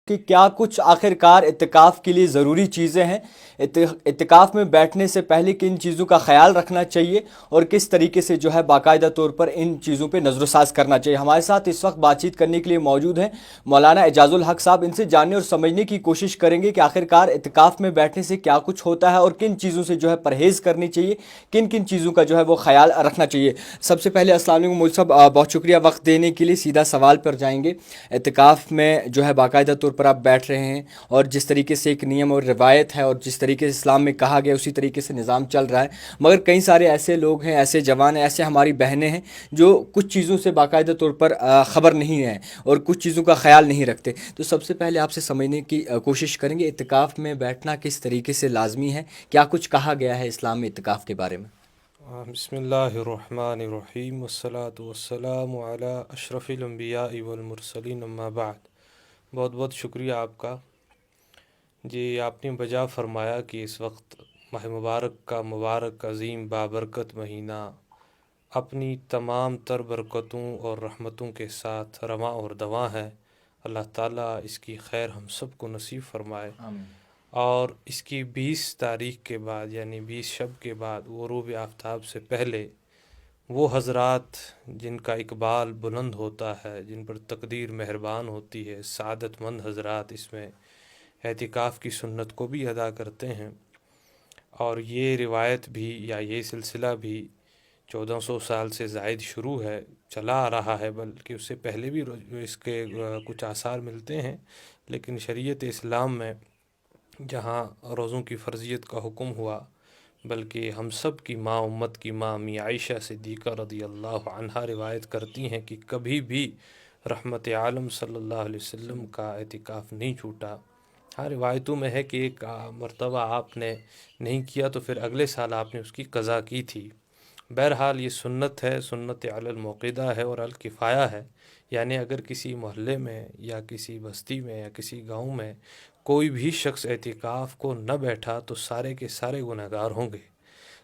کہ کیا کچھ آخرکار اعتکاف کے لیے ضروری چیزیں ہیں، اعتکاف میں بیٹھنے سے پہلے کن چیزوں کا خیال رکھنا چاہیے، اور کس طریقے سے جو ہے باقاعدہ طور پر ان چیزوں پہ نظر و ثاق کرنا چاہیے۔ ہمارے ساتھ اس وقت بات چیت کرنے کے لیے موجود ہیں مولانا اعجاز الحق صاحب۔ ان سے جاننے اور سمجھنے کی کوشش کریں گے کہ آخرکار اعتکاف میں بیٹھنے سے کیا کچھ ہوتا ہے اور کن چیزوں سے جو ہے پرہیز کرنی چاہیے، کن کن چیزوں کا جو ہے وہ خیال رکھنا چاہیے۔ سب سے پہلے السلام علیکم مول صاحب، بہت شکریہ وقت دینے کے لیے۔ سیدھا سوال پر جائیں گے۔ اعتکاف میں جو ہے باقاعدہ طور پر آپ بیٹھ رہے ہیں، اور جس طریقے سے ایک نیم اور روایت ہے اور جس طریقے سے اسلام میں کہا گیا اسی طریقے سے نظام چل رہا ہے، مگر کئی سارے ایسے لوگ ہیں، ایسے جوان ہیں، ایسے ہماری بہنیں ہیں جو کچھ چیزوں سے باقاعدہ طور پر خبر نہیں ہے اور کچھ چیزوں کا خیال نہیں رکھتے۔ تو سب سے پہلے آپ سے سمجھنے کی کوشش کریں گے اعتکاف میں بیٹھنا کس طریقے سے لازمی ہے، کیا کچھ کہا گیا ہے اسلام میں اعتکاف کے بارے میں؟ بسم اللہ الرحمن الرحیم والصلاة والسلام علی اشرف الانبیاء والمرسلین اما بعد۔ بہت بہت شکریہ آپ کا جی، آپ نے بجا فرمایا کہ اس وقت ماہ مبارک کا مبارک عظیم بابرکت مہینہ اپنی تمام تر برکتوں اور رحمتوں کے ساتھ رواں اور دواں ہے۔ اللہ تعالیٰ اس کی خیر ہم سب کو نصیب فرمائے، آمین۔ اور اس کی 20 تاریخ کے بعد یعنی 20 شب کے بعد غروب آفتاب سے پہلے وہ حضرات جن کا اقبال بلند ہوتا ہے، جن پر تقدیر مہربان ہوتی ہے، سعادت مند حضرات اس میں اعتکاف کی سنت کو بھی ادا کرتے ہیں۔ اور یہ روایت بھی یا یہ سلسلہ بھی 1400 سال سے زائد شروع ہے، چلا آ رہا ہے، بلکہ اس سے پہلے بھی اس کے کچھ آثار ملتے ہیں، لیکن شریعت اسلام میں جہاں روزوں کی فرضیت کا حکم ہوا، بلکہ ہم سب کی ماں، امت کی ماں امی عائشہ صدیقہ رضی اللہ عنہا روایت کرتی ہیں کہ کبھی بھی رحمت عالم صلی اللہ علیہ وسلم کا اعتکاف نہیں چھوٹا۔ ہاں، روایتوں میں ہے کہ ایک مرتبہ آپ نے نہیں کیا تو پھر اگلے سال آپ نے اس کی قضا کی تھی۔ بہرحال یہ سنت ہے، سنت علی الموقدہ ہے اور الکفایہ ہے، یعنی اگر کسی محلے میں یا کسی بستی میں یا کسی گاؤں میں کوئی بھی شخص اعتکاف کو نہ بیٹھا تو سارے کے سارے گنہگار ہوں گے،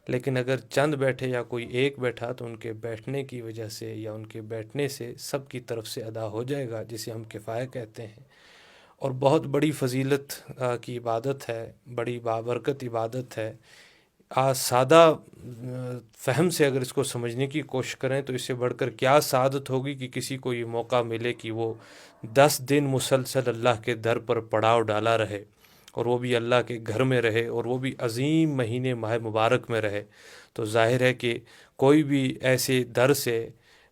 لیکن اگر چند بیٹھے یا کوئی ایک بیٹھا تو ان کے بیٹھنے کی وجہ سے یا ان کے بیٹھنے سے سب کی طرف سے ادا ہو جائے گا، جسے ہم کفایہ کہتے ہیں۔ اور بہت بڑی فضیلت کی عبادت ہے، بڑی بابرکت عبادت ہے۔ سادہ فہم سے اگر اس کو سمجھنے کی کوشش کریں تو اس سے بڑھ کر کیا سعادت ہوگی کہ کسی کو یہ موقع ملے کہ وہ 10 دن مسلسل اللہ کے در پر پڑاؤ ڈالا رہے، اور وہ بھی اللہ کے گھر میں رہے، اور وہ بھی عظیم مہینے ماہ مبارک میں رہے۔ تو ظاہر ہے کہ کوئی بھی ایسے در سے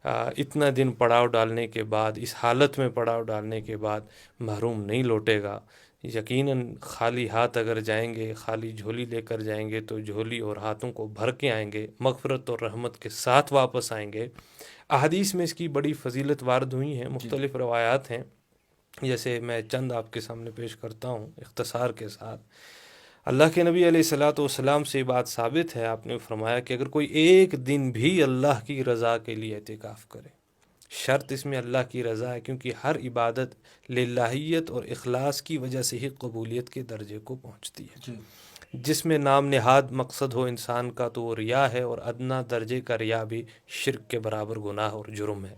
اتنا دن پڑاؤ ڈالنے کے بعد، اس حالت میں پڑاؤ ڈالنے کے بعد محروم نہیں لوٹے گا۔ یقیناً خالی ہاتھ اگر جائیں گے، خالی جھولی لے کر جائیں گے تو جھولی اور ہاتھوں کو بھر کے آئیں گے، مغفرت اور رحمت کے ساتھ واپس آئیں گے۔ احادیث میں اس کی بڑی فضیلت وارد ہوئی ہیں، مختلف روایات ہیں، جیسے میں چند آپ کے سامنے پیش کرتا ہوں اختصار کے ساتھ۔ اللہ کے نبی علیہ الصلاۃ والسلام سے بات ثابت ہے، آپ نے فرمایا کہ اگر کوئی ایک دن بھی اللہ کی رضا کے لیے اعتکاف کرے، شرط اس میں اللہ کی رضا ہے، کیونکہ ہر عبادت للہیت اور اخلاص کی وجہ سے ہی قبولیت کے درجے کو پہنچتی ہے۔ جس میں نام نہاد مقصد ہو انسان کا تو وہ ریا ہے، اور ادنا درجے کا ریا بھی شرک کے برابر گناہ اور جرم ہے۔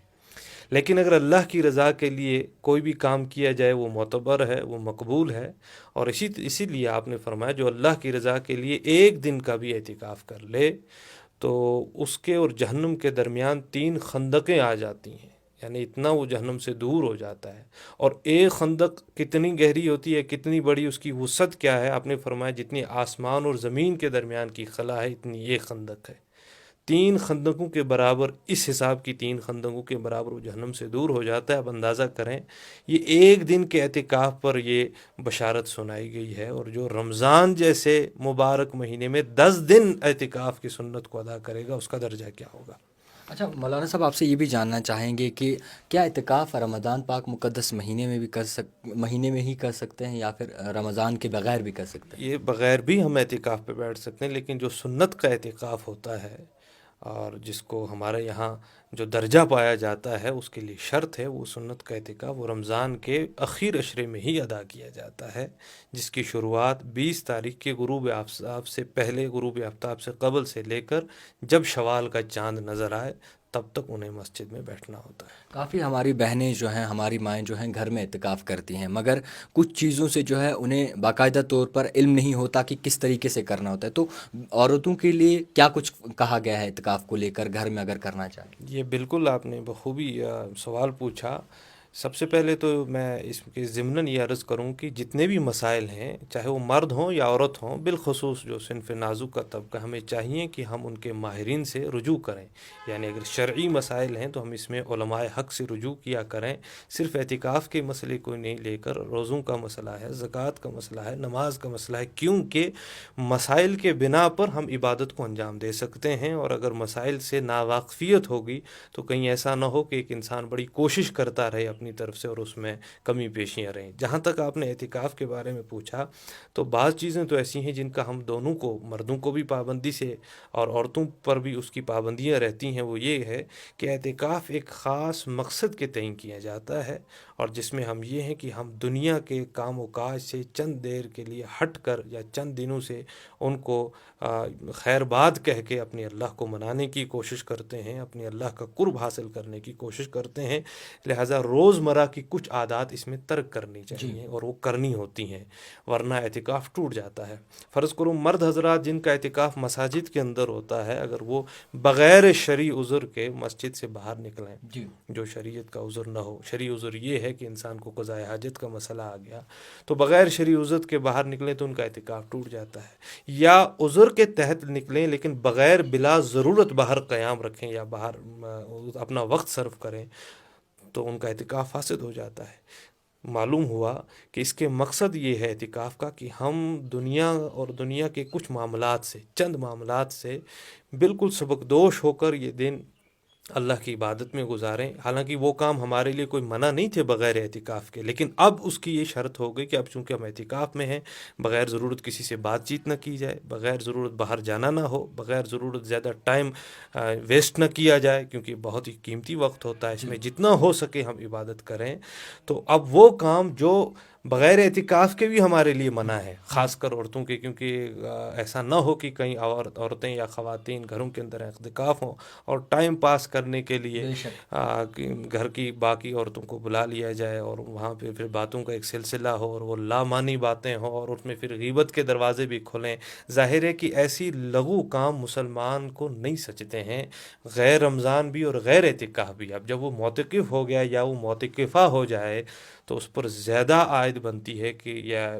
لیکن اگر اللہ کی رضا کے لیے کوئی بھی کام کیا جائے وہ معتبر ہے، وہ مقبول ہے، اور اسی لیے آپ نے فرمایا جو اللہ کی رضا کے لیے ایک دن کا بھی اعتکاف کر لے تو اس کے اور جہنم کے درمیان 3 خندقیں آ جاتی ہیں، یعنی اتنا وہ جہنم سے دور ہو جاتا ہے۔ اور ایک خندق کتنی گہری ہوتی ہے، کتنی بڑی اس کی وسعت کیا ہے، آپ نے فرمایا جتنی آسمان اور زمین کے درمیان کی خلا ہے اتنی ایک خندق ہے۔ 3 خندقوں کے برابر، اس حساب کی 3 خندقوں کے برابر وہ جہنم سے دور ہو جاتا ہے۔ اب اندازہ کریں، یہ ایک دن کے اعتکاف پر یہ بشارت سنائی گئی ہے، اور جو رمضان جیسے مبارک مہینے میں 10 دن اعتکاف کی سنت کو ادا کرے گا اس کا درجہ کیا ہوگا۔ اچھا مولانا صاحب، آپ سے یہ بھی جاننا چاہیں گے کہ کیا اعتکاف رمضان پاک مقدس مہینے میں بھی مہینے میں ہی کر سکتے ہیں، یا پھر رمضان کے بغیر بھی کر سکتے ہیں؟ یہ بغیر بھی ہم اعتکاف پہ بیٹھ سکتے ہیں، لیکن جو سنت کا اعتکاف ہوتا ہے اور جس کو ہمارے یہاں جو درجہ پایا جاتا ہے اس کے لیے شرط ہے، وہ سنت کا اعتکاف وہ رمضان کے اخیر عشرے میں ہی ادا کیا جاتا ہے، جس کی شروعات 20 تاریخ کے غروب آفتاب سے پہلے، غروب آفتاب سے قبل سے لے کر جب شوال کا چاند نظر آئے تب تک انہیں مسجد میں بیٹھنا ہوتا ہے۔ کافی ہماری بہنیں جو ہیں، ہماری مائیں جو ہیں گھر میں اعتکاف کرتی ہیں، مگر کچھ چیزوں سے جو ہے انہیں باقاعدہ طور پر علم نہیں ہوتا کہ کس طریقے سے کرنا ہوتا ہے، تو عورتوں کے لیے کیا کچھ کہا گیا ہے اعتکاف کو لے کر گھر میں اگر کرنا چاہیں؟ یہ بالکل آپ نے بخوبی سوال پوچھا۔ سب سے پہلے تو میں اس کے ضمناً یہ عرض کروں کہ جتنے بھی مسائل ہیں، چاہے وہ مرد ہوں یا عورت ہوں، بالخصوص جو صنف نازک کا طبقہ، ہمیں چاہیے کہ ہم ان کے ماہرین سے رجوع کریں۔ یعنی اگر شرعی مسائل ہیں تو ہم اس میں علماء حق سے رجوع کیا کریں۔ صرف اعتکاف کے مسئلے کو نہیں لے کر روزوں کا مسئلہ ہے، زکوٰۃ کا مسئلہ ہے، نماز کا مسئلہ ہے، کیونکہ مسائل کے بنا پر ہم عبادت کو انجام دے سکتے ہیں، اور اگر مسائل سے ناواقفیت ہوگی تو کہیں ایسا نہ ہو کہ ایک انسان بڑی کوشش کرتا رہے اپنی طرف سے اور اس میں کمی پیشیاں رہیں۔ جہاں تک آپ نے اعتکاف کے بارے میں پوچھا، تو بعض چیزیں تو ایسی ہیں جن کا ہم دونوں کو، مردوں کو بھی پابندی سے اور عورتوں پر بھی اس کی پابندیاں رہتی ہیں۔ وہ یہ ہے کہ اعتکاف ایک خاص مقصد کے تئیں کیا جاتا ہے، اور جس میں ہم یہ ہیں کہ ہم دنیا کے کام و کاج سے چند دیر کے لیے ہٹ کر یا چند دنوں سے ان کو خیر باد کہہ کے اپنے اللہ کو منانے کی کوشش کرتے ہیں، اپنے اللہ کا قرب حاصل کرنے کی کوشش کرتے ہیں۔ لہٰذا روزمرہ کی کچھ عادات اس میں ترک کرنی چاہیے اور وہ کرنی ہوتی ہیں، ورنہ اعتکاف ٹوٹ جاتا ہے۔ فرض کرو مرد حضرات جن کا اعتکاف مساجد کے اندر ہوتا ہے، اگر وہ بغیر شرعی عذر کے مسجد سے باہر نکلیں، جو شریعت کا عذر نہ ہو، شرعی عذر یہ ہے کہ انسان کو قضاء حاجت کا مسئلہ آ گیا، تو بغیر شرعی عذر کے باہر نکلیں تو ان کا اعتکاف ٹوٹ جاتا ہے۔ یا عذر کے تحت نکلیں لیکن بغیر بلا ضرورت باہر قیام رکھیں یا باہر اپنا وقت صرف کریں تو ان کا اعتکاف فاسد ہو جاتا ہے۔ معلوم ہوا کہ اس کے مقصد یہ ہے اعتکاف کا کہ ہم دنیا اور دنیا کے کچھ معاملات سے، چند معاملات سے بالکل سبکدوش ہو کر یہ دن اللہ کی عبادت میں گزاریں۔ حالانکہ وہ کام ہمارے لیے کوئی منع نہیں تھے بغیر اعتکاف کے، لیکن اب اس کی یہ شرط ہو گئی کہ اب چونکہ ہم اعتکاف میں ہیں، بغیر ضرورت کسی سے بات چیت نہ کی جائے، بغیر ضرورت باہر جانا نہ ہو، بغیر ضرورت زیادہ ٹائم ویسٹ نہ کیا جائے، کیونکہ بہت ہی قیمتی وقت ہوتا ہے، اس میں جتنا ہو سکے ہم عبادت کریں۔ تو اب وہ کام جو بغیر اعتکاف کے بھی ہمارے لیے منع ہے، خاص کر عورتوں کے، کیونکہ ایسا نہ ہو کہ کہیں عورتیں یا خواتین گھروں کے اندر اعتکاف ہوں اور ٹائم پاس کرنے کے لیے گھر کی باقی عورتوں کو بلا لیا جائے اور وہاں پہ پھر باتوں کا ایک سلسلہ ہو اور وہ لامعنی باتیں ہوں اور اس میں پھر غیبت کے دروازے بھی کھلیں۔ ظاہر ہے کہ ایسی لغو کام مسلمان کو نہیں سچتے ہیں، غیر رمضان بھی اور غیر اعتکاف بھی۔ اب جب وہ معتکف ہو گیا یا وہ معتکفہ ہو جائے تو اس پر زیادہ عائد بنتی ہے کہ یا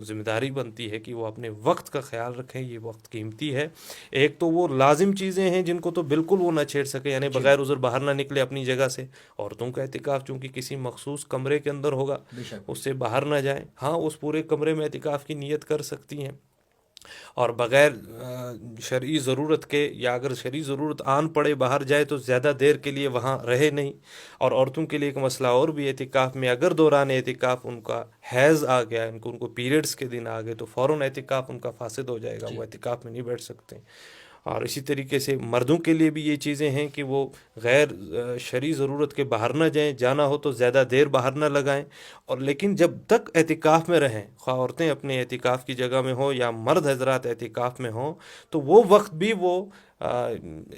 ذمہ داری بنتی ہے کہ وہ اپنے وقت کا خیال رکھیں، یہ وقت قیمتی ہے۔ ایک تو وہ لازم چیزیں ہیں جن کو تو بالکل وہ نہ چھیڑ سکے، یعنی بغیر عذر باہر نہ نکلے اپنی جگہ سے۔ عورتوں کا اعتکاف چونکہ کسی مخصوص کمرے کے اندر ہوگا، اس سے باہر نہ جائیں۔ ہاں، اس پورے کمرے میں اعتکاف کی نیت کر سکتی ہیں، اور بغیر شرعی ضرورت کے، یا اگر شرعی ضرورت آن پڑے باہر جائے تو زیادہ دیر کے لیے وہاں رہے نہیں۔ اور عورتوں کے لیے ایک مسئلہ اور بھی اعتکاف میں، اگر دوران اعتکاف ان کا حیض آ گیا، ان کو پیریڈز کے دن آ گئے تو فوراً اعتکاف ان کا فاسد ہو جائے گا، وہ اعتکاف میں نہیں بیٹھ سکتے۔ اور اسی طریقے سے مردوں کے لیے بھی یہ چیزیں ہیں کہ وہ غیر شرعی ضرورت کے باہر نہ جائیں، جانا ہو تو زیادہ دیر باہر نہ لگائیں، اور لیکن جب تک اعتکاف میں رہیں، خواہ عورتیں اپنے اعتکاف کی جگہ میں ہوں یا مرد حضرات اعتکاف میں ہوں، تو وہ وقت بھی وہ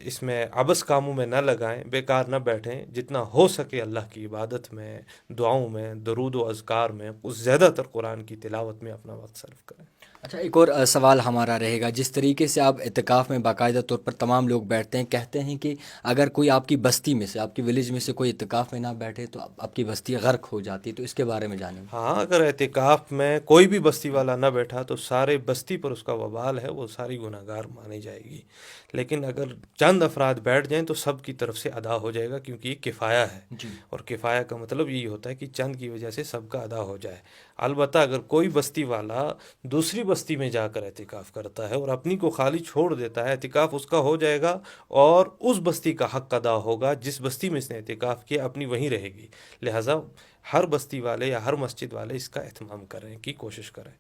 اس میں عبث کاموں میں نہ لگائیں، بیکار نہ بیٹھیں، جتنا ہو سکے اللہ کی عبادت میں، دعاؤں میں، درود و اذکار میں، زیادہ تر قرآن کی تلاوت میں اپنا وقت صرف کریں۔ اچھا، ایک اور سوال ہمارا رہے گا، جس طریقے سے آپ اعتکاف میں باقاعدہ طور پر تمام لوگ بیٹھتے ہیں، کہتے ہیں کہ اگر کوئی آپ کی بستی میں سے، آپ کی ولیج میں سے کوئی اعتکاف میں نہ بیٹھے تو آپ کی بستی غرق ہو جاتی ہے، تو اس کے بارے میں جانیں۔ ہاں، اگر اعتکاف میں کوئی بھی بستی والا نہ بیٹھا تو سارے بستی پر اس کا وبال ہے، وہ ساری گناہ گار مانی جائے گی۔ لیکن اگر چند افراد بیٹھ جائیں تو سب کی طرف سے ادا ہو جائے گا، کیونکہ یہ کفایہ ہے، اور کفایہ کا مطلب یہی ہوتا ہے کہ چند کی وجہ سے سب کا ادا ہو جائے۔ البتہ اگر کوئی بستی والا دوسری بستی میں جا کر اعتکاف کرتا ہے اور اپنی کو خالی چھوڑ دیتا ہے، اعتکاف اس کا ہو جائے گا اور اس بستی کا حق ادا ہوگا جس بستی میں اس نے اعتکاف کیا، اپنی وہیں رہے گی۔ لہٰذا ہر بستی والے یا ہر مسجد والے اس کا اہتمام کریں کی کوشش کریں۔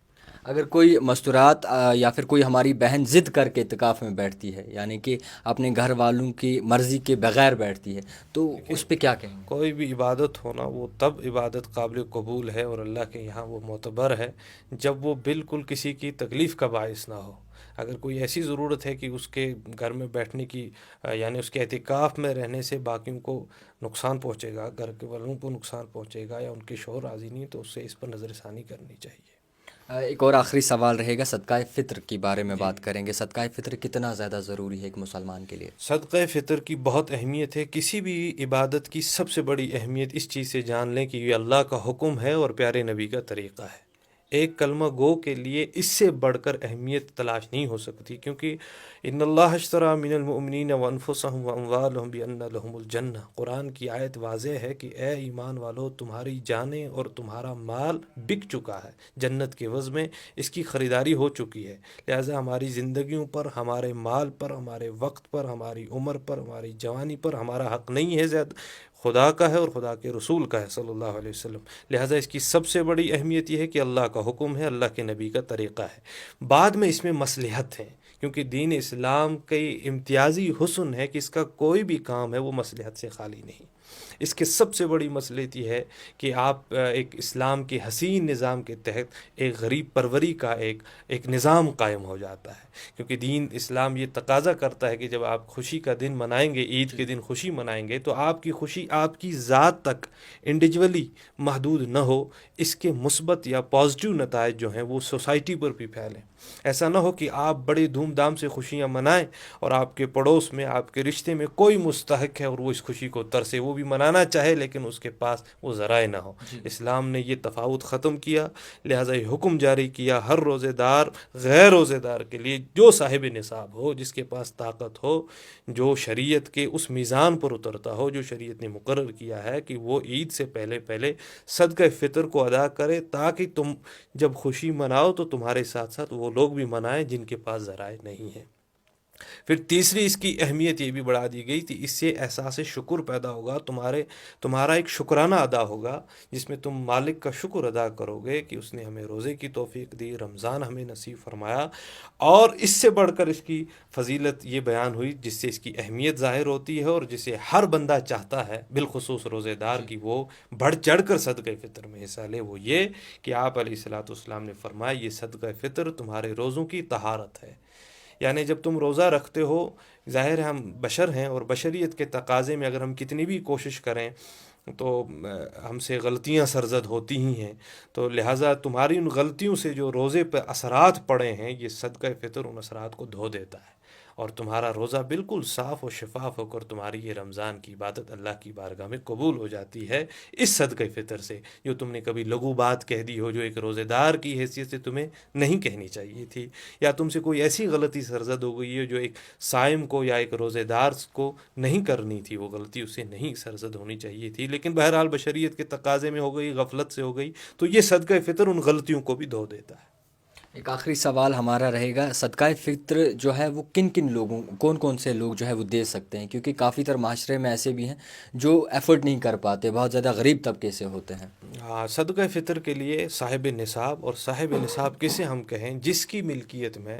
اگر کوئی مستورات یا پھر کوئی ہماری بہن ضد کر کے اعتکاف میں بیٹھتی ہے، یعنی کہ اپنے گھر والوں کی مرضی کے بغیر بیٹھتی ہے، تو اس پہ کیا کہیں گے؟ کوئی بھی عبادت ہونا وہ تب عبادت قابل قبول ہے اور اللہ کے یہاں وہ معتبر ہے جب وہ بالکل کسی کی تکلیف کا باعث نہ ہو. اگر کوئی ایسی ضرورت ہے کہ اس کے گھر میں بیٹھنے کی یعنی اس کے اعتکاف میں رہنے سے باقیوں کو نقصان پہنچے گا، گھر کے والوں کو نقصان پہنچے گا یا ان کے شوہر راضی نہیں، تو اس سے اس پر نظر ثانی کرنی چاہیے. ایک اور آخری سوال رہے گا، صدقہ فطر کے بارے میں بات کریں گے. صدقہ فطر کتنا زیادہ ضروری ہے ایک مسلمان کے لیے؟ صدقہ فطر کی بہت اہمیت ہے. کسی بھی عبادت کی سب سے بڑی اہمیت اس چیز سے جان لیں کہ یہ اللہ کا حکم ہے اور پیارے نبی کا طریقہ ہے. ایک کلمہ گو کے لیے اس سے بڑھ کر اہمیت تلاش نہیں ہو سکتی، کیونکہ ان اللہ اشتری من المؤمنین وانفسهم واموالهم بان لهم الجنہ. قرآن کی آیت واضح ہے کہ اے ایمان والو، تمہاری جانیں اور تمہارا مال بک چکا ہے جنت کے عوض میں، اس کی خریداری ہو چکی ہے. لہٰذا ہماری زندگیوں پر، ہمارے مال پر، ہمارے وقت پر، ہماری عمر پر، ہماری جوانی پر ہمارا حق نہیں ہے، زیادہ خدا کا ہے اور خدا کے رسول کا ہے صلی اللہ علیہ وسلم. لہٰذا اس کی سب سے بڑی اہمیت یہ ہے کہ اللہ کا حکم ہے، اللہ کے نبی کا طریقہ ہے. بعد میں اس میں مصلحت ہے، کیونکہ دین اسلام کی امتیازی حسن ہے کہ اس کا کوئی بھی کام ہے وہ مصلحت سے خالی نہیں. اس کے سب سے بڑی مصلحت یہ ہے کہ آپ ایک اسلام کے حسین نظام کے تحت ایک غریب پروری کا ایک نظام قائم ہو جاتا ہے. کیونکہ دین اسلام یہ تقاضا کرتا ہے کہ جب آپ خوشی کا دن منائیں گے، عید کے دن خوشی منائیں گے، تو آپ کی خوشی آپ کی ذات تک انڈیویجولی محدود نہ ہو، اس کے مثبت یا پازیٹیو نتائج جو ہیں وہ سوسائٹی پر بھی پھیلیں. ایسا نہ ہو کہ آپ بڑے دھوم دھام سے خوشیاں منائیں اور آپ کے پڑوس میں، آپ کے رشتے میں کوئی مستحق ہے اور وہ اس خوشی کو ترسے، وہ بھی منانا چاہے لیکن اس کے پاس وہ ذرائع نہ ہو. اسلام نے یہ تفاوت ختم کیا، لہٰذا یہ حکم جاری کیا ہر روزے دار غیر روزے دار کے لیے، جو صاحب نصاب ہو، جس کے پاس طاقت ہو، جو شریعت کے اس میزان پر اترتا ہو جو شریعت نے مقرر کیا ہے، کہ وہ عید سے پہلے صدقہ فطر کو ادا کرے، تاکہ تم جب خوشی مناؤ تو تمہارے ساتھ ساتھ وہ لوگ بھی منائیں جن کے پاس ذرائع نہیں ہیں. پھر تیسری اس کی اہمیت یہ بھی بڑھا دی گئی کہ اس سے احساس شکر پیدا ہوگا، تمہارا ایک شکرانہ ادا ہوگا جس میں تم مالک کا شکر ادا کرو گے کہ اس نے ہمیں روزے کی توفیق دی، رمضان ہمیں نصیب فرمایا. اور اس سے بڑھ کر اس کی فضیلت یہ بیان ہوئی جس سے اس کی اہمیت ظاہر ہوتی ہے اور جسے ہر بندہ چاہتا ہے، بالخصوص روزے دار کی وہ بڑھ چڑھ کر صدقہ فطر میں حصہ لے. وہ یہ کہ آپ علیہ الصلوۃ والسلام نے فرمایا یہ صدقہ فطر تمہارے روزوں کی طہارت ہے. یعنی جب تم روزہ رکھتے ہو، ظاہر ہے ہم بشر ہیں اور بشریت کے تقاضے میں اگر ہم کتنی بھی کوشش کریں تو ہم سے غلطیاں سرزد ہوتی ہی ہیں. تو لہٰذا تمہاری ان غلطیوں سے جو روزے پہ اثرات پڑے ہیں، یہ صدقہ فطر ان اثرات کو دھو دیتا ہے اور تمہارا روزہ بالکل صاف و شفاف ہو کر تمہاری یہ رمضان کی عبادت اللہ کی بارگاہ میں قبول ہو جاتی ہے اس صدقہ فطر سے، جو تم نے کبھی لغو بات کہہ دی ہو، جو ایک روزے دار کی حیثیت سے تمہیں نہیں کہنی چاہیے تھی، یا تم سے کوئی ایسی غلطی سرزد ہو گئی ہے جو ایک صائم کو یا ایک روزے دار کو نہیں کرنی تھی، وہ غلطی اسے نہیں سرزد ہونی چاہیے تھی، لیکن بہرحال بشریت کے تقاضے میں ہو گئی، غفلت سے ہو گئی، تو یہ صدقہ فطر ان غلطیوں کو بھی دھو دیتا ہے. ایک آخری سوال ہمارا رہے گا، صدقہ فطر جو ہے وہ کن لوگوں، کون سے لوگ جو ہے وہ دے سکتے ہیں؟ کیونکہ کافی تر معاشرے میں ایسے بھی ہیں جو ایفرٹ نہیں کر پاتے، بہت زیادہ غریب طبقے سے ہوتے ہیں. ہاں، صدقہ فطر کے لیے صاحب نصاب، اور صاحب نصاب کسے ہم کہیں؟ جس کی ملکیت میں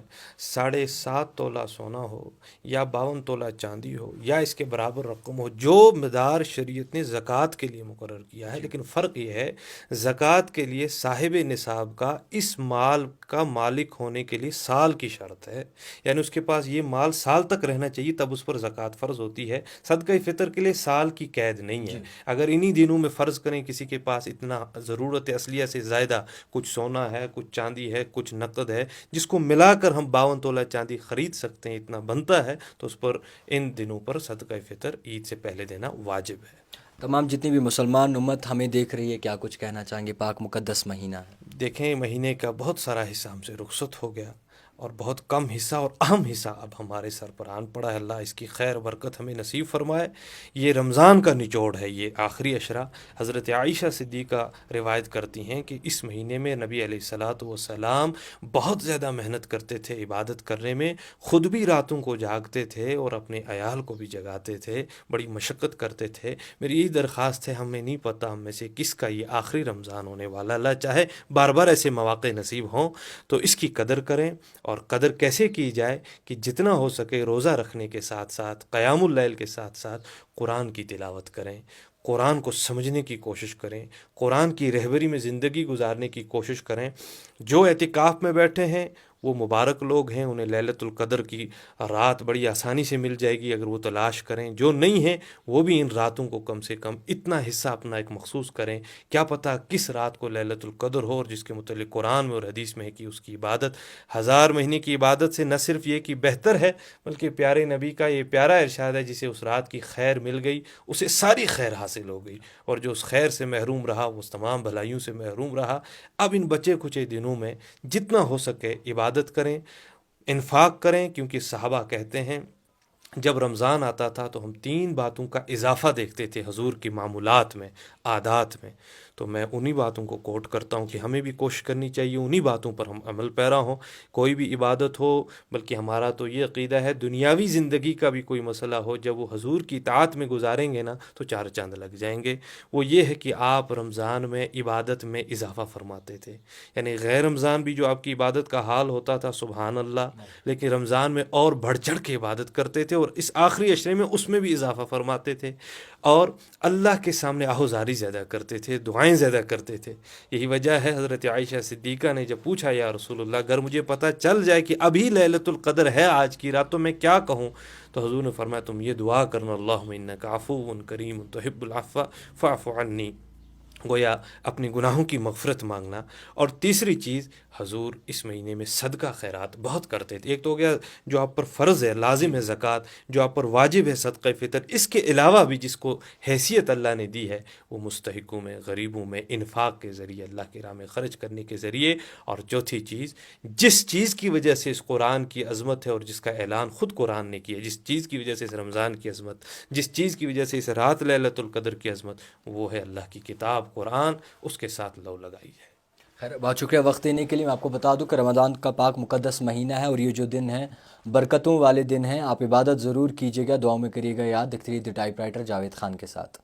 7.5 تولہ سونا ہو یا 52 تولہ چاندی ہو یا اس کے برابر رقم ہو، جو مقدار شریعت نے زکوٰۃ کے لیے مقرر کیا ہے. لیکن فرق یہ ہے، زکوٰۃ کے لیے صاحب نصاب کا اس مال کا مالک ہونے کے لیے سال کی شرط ہے، یعنی اس کے پاس یہ مال سال تک رہنا چاہیے تب اس پر زکوٰۃ فرض ہوتی ہے. صدقہ فطر کے لیے سال کی قید نہیں ہے. اگر انہی دنوں میں فرض کریں کسی کے پاس اتنا ضرورت اصلیہ سے زیادہ کچھ سونا ہے، کچھ چاندی ہے، کچھ نقد ہے، جس کو ملا کر ہم 52 تولہ چاندی خرید سکتے ہیں، اتنا بنتا ہے، تو اس پر ان دنوں پر صدقہ فطر عید سے پہلے دینا واجب ہے. تمام جتنی بھی مسلمان امت ہمیں دیکھ رہی ہے، کیا کچھ کہنا چاہیں گے؟ پاک مقدس مہینہ ہے. دیکھیں، مہینے کا بہت سارا حصہ ہم سے رخصت ہو گیا، اور بہت کم حصہ اور اہم حصہ اب ہمارے سر پر آن پڑا ہے۔ اللہ اس کی خیر و برکت ہمیں نصیب فرمائے۔ یہ رمضان کا نچوڑ ہے، یہ آخری عشرہ۔ حضرت عائشہ صدیقہ روایت کرتی ہیں کہ اس مہینے میں نبی علیہ الصلاۃ والسلام بہت زیادہ محنت کرتے تھے عبادت کرنے میں، خود بھی راتوں کو جاگتے تھے اور اپنے عیال کو بھی جگاتے تھے، بڑی مشقت کرتے تھے۔ میری یہی درخواست ہے، ہمیں نہیں پتہ ہم میں سے کس کا یہ آخری رمضان ہونے والا، اللہ چاہے بار بار ایسے مواقع نصیب ہوں تو اس کی قدر کریں۔ اور قدر کیسے کی جائے کہ جتنا ہو سکے روزہ رکھنے کے ساتھ ساتھ، قیام اللیل کے ساتھ ساتھ قرآن کی تلاوت کریں، قرآن کو سمجھنے کی کوشش کریں، قرآن کی رہبری میں زندگی گزارنے کی کوشش کریں۔ جو اعتکاف میں بیٹھے ہیں وہ مبارک لوگ ہیں، انہیں لیلۃ القدر کی رات بڑی آسانی سے مل جائے گی اگر وہ تلاش کریں۔ جو نہیں ہیں وہ بھی ان راتوں کو کم سے کم اتنا حصہ اپنا ایک مخصوص کریں، کیا پتہ کس رات کو لیلۃ القدر ہو، اور جس کے متعلق قرآن میں اور حدیث میں ہے کہ اس کی عبادت 1000 مہینے کی عبادت سے نہ صرف یہ کہ بہتر ہے، بلکہ پیارے نبی کا یہ پیارا ارشاد ہے، جسے اس رات کی خیر مل گئی اسے ساری خیر حاصل ہو گئی، اور جو اس خیر سے محروم رہا وہ اس تمام بھلائیوں سے محروم رہا۔ اب ان بچے کچھ دنوں میں جتنا ہو سکے عبادت کریں، انفاق کریں، کیونکہ صحابہ کہتے ہیں جب رمضان آتا تھا تو ہم 3 باتوں کا اضافہ دیکھتے تھے حضور کی معمولات میں، عادات میں۔ تو میں انہی باتوں کو کوٹ کرتا ہوں کہ ہمیں بھی کوشش کرنی چاہیے انہی باتوں پر ہم عمل پیرا ہوں۔ کوئی بھی عبادت ہو، بلکہ ہمارا تو یہ عقیدہ ہے دنیاوی زندگی کا بھی کوئی مسئلہ ہو، جب وہ حضور کی اطاعت میں گزاریں گے نا تو 4 چاند لگ جائیں گے۔ وہ یہ ہے کہ آپ رمضان میں عبادت میں اضافہ فرماتے تھے، یعنی غیر رمضان بھی جو آپ کی عبادت کا حال ہوتا تھا سبحان اللہ، لیکن رمضان میں اور بڑھ چڑھ کے عبادت کرتے تھے، اور اس آخری عشرے میں اس میں بھی اضافہ فرماتے تھے، اور اللہ کے سامنے آہوزاری زیادہ کرتے تھے، دعائیں زیادہ کرتے تھے۔ یہی وجہ ہے حضرت عائشہ صدیقہ نے جب پوچھا یا رسول اللہ اگر مجھے پتہ چل جائے کہ ابھی لیلۃ القدر ہے آج کی رات تو میں کیا کہوں، تو حضور نے فرمایا تم یہ دعا کرنا اللہم انک عفو کریم تحب العفو فاعف عنی، گویا اپنی گناہوں کی مغفرت مانگنا۔ اور تیسری چیز، حضور اس مہینے میں صدقہ خیرات بہت کرتے تھے۔ ایک تو ہو گیا جو آپ پر فرض ہے، لازم ہے زکوٰۃ، جو آپ پر واجب ہے صدقہ فطر، اس کے علاوہ بھی جس کو حیثیت اللہ نے دی ہے وہ مستحقوں میں، غریبوں میں انفاق کے ذریعے، اللہ کی راہ میں خرچ کرنے کے ذریعے۔ اور چوتھی چیز، جس چیز کی وجہ سے اس قرآن کی عظمت ہے اور جس کا اعلان خود قرآن نے کیا، جس چیز کی وجہ سے اس رمضان کی عظمت، جس چیز کی وجہ سے اس رات لیلۃ القدر کی عظمت، وہ ہے اللہ کی کتاب قرآن، اس کے ساتھ لو لگائی ہے۔ خیر، بہت شکریہ وقت دینے کے لیے۔ میں آپ کو بتا دوں کہ رمضان کا پاک مقدس مہینہ ہے، اور یہ جو دن ہیں برکتوں والے دن ہیں، آپ عبادت ضرور کیجیے گا، دعاؤں میں کریے گا یاد۔ دیکھتے رہیے the type writer Javed Khan کے ساتھ۔